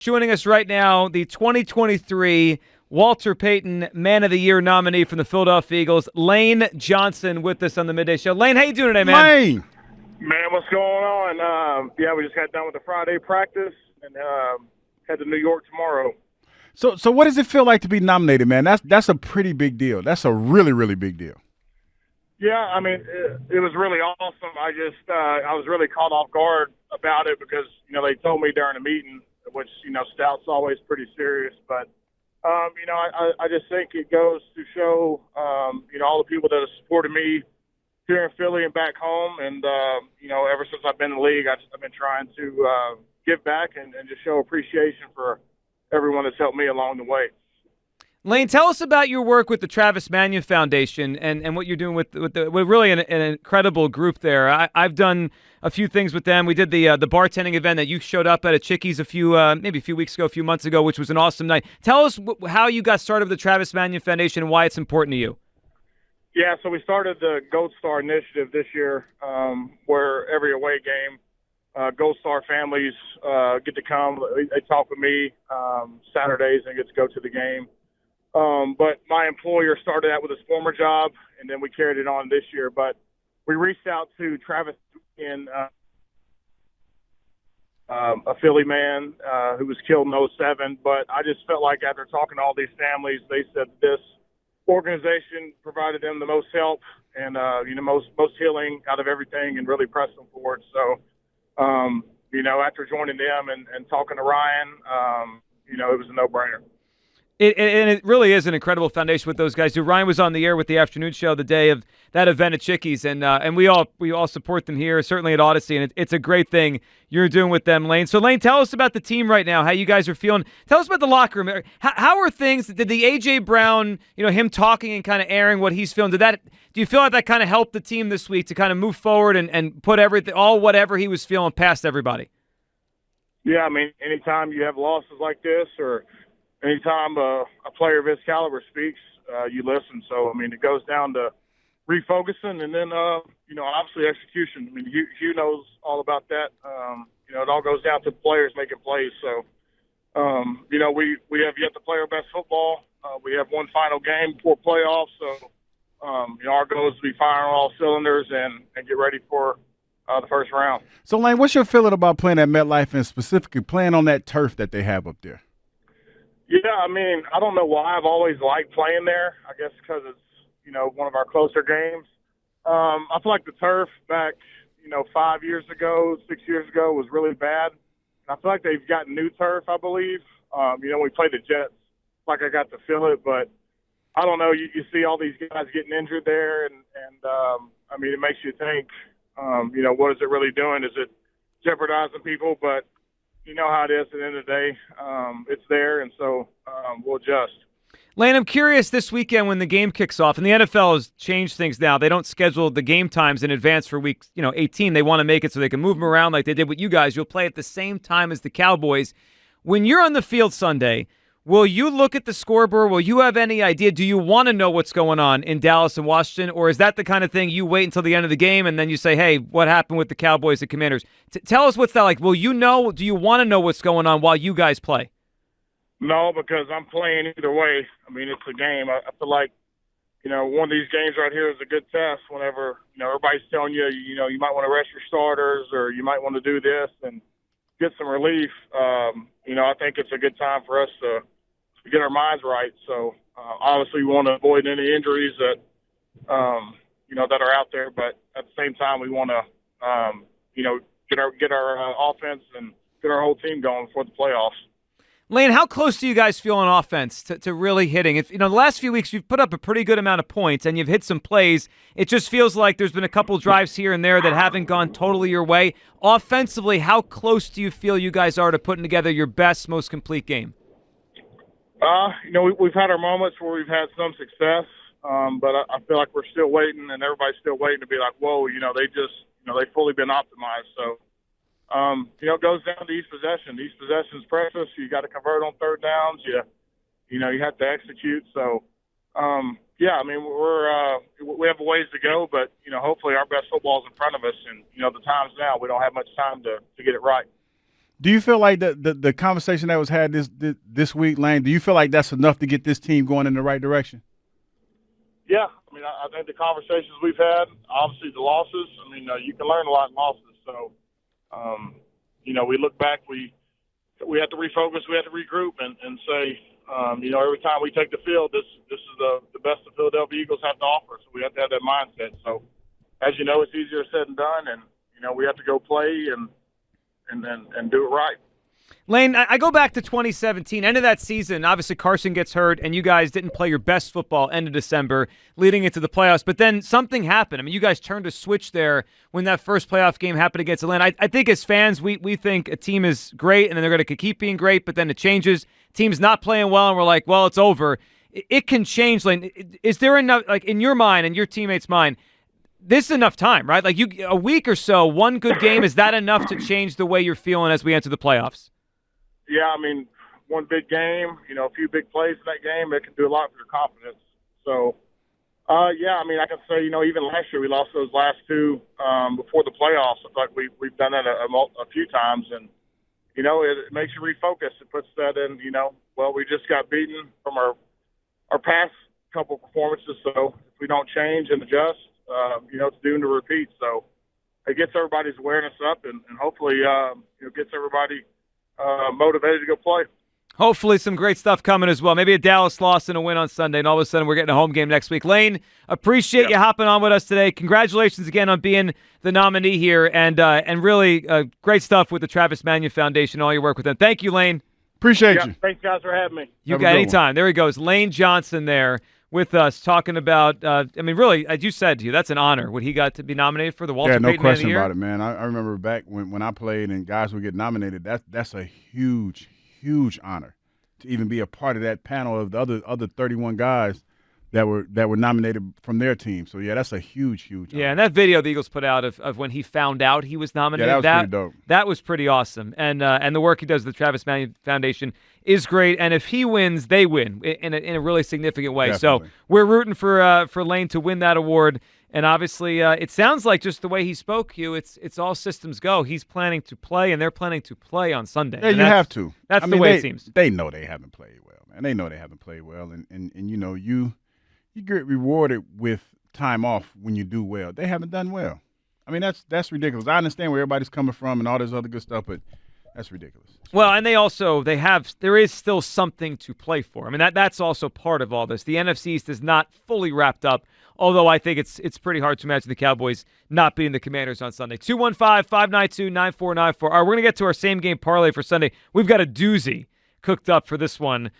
Joining us right now, the 2023 Walter Payton Man of the Year nominee from the Philadelphia Eagles, Lane Johnson, with us on the Midday Show. Lane, how you doing today, man? Lane! Man, what's going on? We just got done with the Friday practice and head to New York tomorrow. So what does it feel like to be nominated, man? That's a pretty big deal. That's a really, really big deal. Yeah, I mean, it was really awesome. I was really caught off guard about it because, they told me during a meeting, which, Stout's always pretty serious. But, I just think it goes to show, all the people that have supported me here in Philly and back home. And, ever since I've been in the league, I've been trying to give back and just show appreciation for everyone that's helped me along the way. Lane, tell us about your work with the Travis Manion Foundation and what you're doing with really an incredible group there. I've done a few things with them. We did the bartending event that you showed up at Chickies maybe a few weeks ago, a few months ago, which was an awesome night. Tell us how you got started with the Travis Manion Foundation and why it's important to you. Yeah, so we started the Gold Star Initiative this year, where every away game, Gold Star families get to come. They talk with me Saturdays and get to go to the game. But my employer started that with his former job, and then we carried it on this year. But we reached out to Travis Manion, a Philly man who was killed in '07. But I just felt like after talking to all these families, they said this organization provided them the most help and most healing out of everything, and really pressed them forward. So, after joining them and talking to Ryan, it was a no-brainer. It really is an incredible foundation with those guys. Ryan was on the air with the afternoon show the day of that event at Chickies, and we all support them here, certainly at Odyssey, and it's a great thing you're doing with them, Lane. So, Lane, tell us about the team right now, how you guys are feeling. Tell us about the locker room. How are things? Did the A.J. Brown, him talking and kind of airing what he's feeling, do you feel like that kind of helped the team this week to kind of move forward and put whatever he was feeling past everybody? Yeah, I mean, anytime you have losses like this or anytime a player of his caliber speaks, you listen. So, I mean, it goes down to refocusing and then, obviously execution. I mean, Hugh knows all about that. It all goes down to players making plays. So, we have yet to play our best football. We have one final game before playoffs. So, our goal is to be firing on all cylinders and get ready for the first round. So, Lane, what's your feeling about playing at MetLife and specifically playing on that turf that they have up there? Yeah, I mean, I don't know why I've always liked playing there. I guess because it's, one of our closer games. I feel like the turf back, 5 years ago, 6 years ago was really bad. I feel like they've gotten new turf, I believe. We played the Jets, like I got to feel it, but I don't know. You see all these guys getting injured there, and I mean, it makes you think, what is it really doing? Is it jeopardizing people? But you know how it is at the end of the day. It's there, and so we'll adjust. Lane, I'm curious this weekend when the game kicks off, and the NFL has changed things now. They don't schedule the game times in advance for week 18. They want to make it so they can move them around like they did with you guys. You'll play at the same time as the Cowboys. When you're on the field Sunday, will you look at the scoreboard? Will you have any idea? Do you want to know what's going on in Dallas and Washington? Or is that the kind of thing you wait until the end of the game and then you say, hey, what happened with the Cowboys and Commanders? Tell us what's that like. Will you know? Do you want to know what's going on while you guys play? No, because I'm playing either way. I mean, it's a game. I feel like, one of these games right here is a good test whenever, everybody's telling you, you might want to rest your starters or you might want to do this and get some relief. I think it's a good time for us to get our minds right. So, obviously, we want to avoid any injuries that, that are out there. But at the same time, we want to, get our offense and get our whole team going for the playoffs. Lane, how close do you guys feel on offense to really hitting? The last few weeks you've put up a pretty good amount of points and you've hit some plays. It just feels like there's been a couple drives here and there that haven't gone totally your way. Offensively, how close do you feel you guys are to putting together your best, most complete game? We've had our moments where we've had some success, but I feel like we're still waiting and everybody's still waiting to be like, whoa, they've fully been optimized. So, it goes down to each possession. Each possession is precious. You got to convert on third downs. You have to execute. So, I mean, we have a ways to go, but, hopefully our best football is in front of us. And, the time's now. We don't have much time to get it right. Do you feel like the conversation that was had this week, Lane, do you feel like that's enough to get this team going in the right direction? Yeah, I mean, I think the conversations we've had, obviously the losses, I mean, you can learn a lot in losses. So, we look back, we have to refocus, we have to regroup and say, every time we take the field, this is the best the Philadelphia Eagles have to offer. So we have to have that mindset. So, as you know, it's easier said than done, and, we have to go play and do it right. Lane, I go back to 2017, end of that season. Obviously, Carson gets hurt, and you guys didn't play your best football end of December leading into the playoffs. But then something happened. I mean, you guys turned a switch there when that first playoff game happened against Atlanta. I think as fans, we think a team is great, and then they're going to keep being great, but then it changes. Team's not playing well, and we're like, well, it's over. It can change, Lane. Is there enough, like in your mind and your teammates' mind, this is enough time, right? Like a week or so, one good game, is that enough to change the way you're feeling as we enter the playoffs? Yeah, I mean, one big game, a few big plays in that game, it can do a lot for your confidence. So, I mean, I can say, even last year we lost those last two before the playoffs. I thought we've done that a few times, and, it makes you refocus. It puts that in, we just got beaten from our past couple performances, so if we don't change and adjust, it's doomed to repeat. So it gets everybody's awareness up and hopefully, gets everybody motivated to go play. Hopefully some great stuff coming as well. Maybe a Dallas loss and a win on Sunday, and all of a sudden we're getting a home game next week. Lane, appreciate you hopping on with us today. Congratulations again on being the nominee here, and really great stuff with the Travis Manion Foundation, all your work with them. Thank you, Lane. Appreciate you. Thanks, guys, for having me. You got anytime. There he goes. Lane Johnson there with us talking about, really, as you said, that's an honor. What he got to be nominated for the Walter Payton No Man of the question Year. about it, man. I remember back when I played and guys would get nominated, that's a huge, huge honor to even be a part of that panel of the other 31 guys that were nominated from their team. So, yeah, that's a huge, huge honor. Yeah, and that video the Eagles put out of when he found out he was nominated, that was pretty dope. That was pretty awesome. And the work he does with the Travis Manion Foundation is great. And if he wins, they win in a really significant way. Definitely. So we're rooting for Lane to win that award. And obviously, it sounds like just the way he spoke, Hugh, it's all systems go. He's planning to play, and they're planning to play on Sunday. Yeah, you have to. That's the way it seems. They know they haven't played well, man. They know they haven't played well, and you get rewarded with time off when you do well. They haven't done well. I mean, that's ridiculous. I understand where everybody's coming from and all this other good stuff, but that's ridiculous. Well, and there is still something to play for. I mean, that's also part of all this. The NFC East is not fully wrapped up, although I think it's pretty hard to imagine the Cowboys not beating the Commanders on Sunday. 215-592-9494. All right, we're going to get to our same game parlay for Sunday. We've got a doozy cooked up for this one.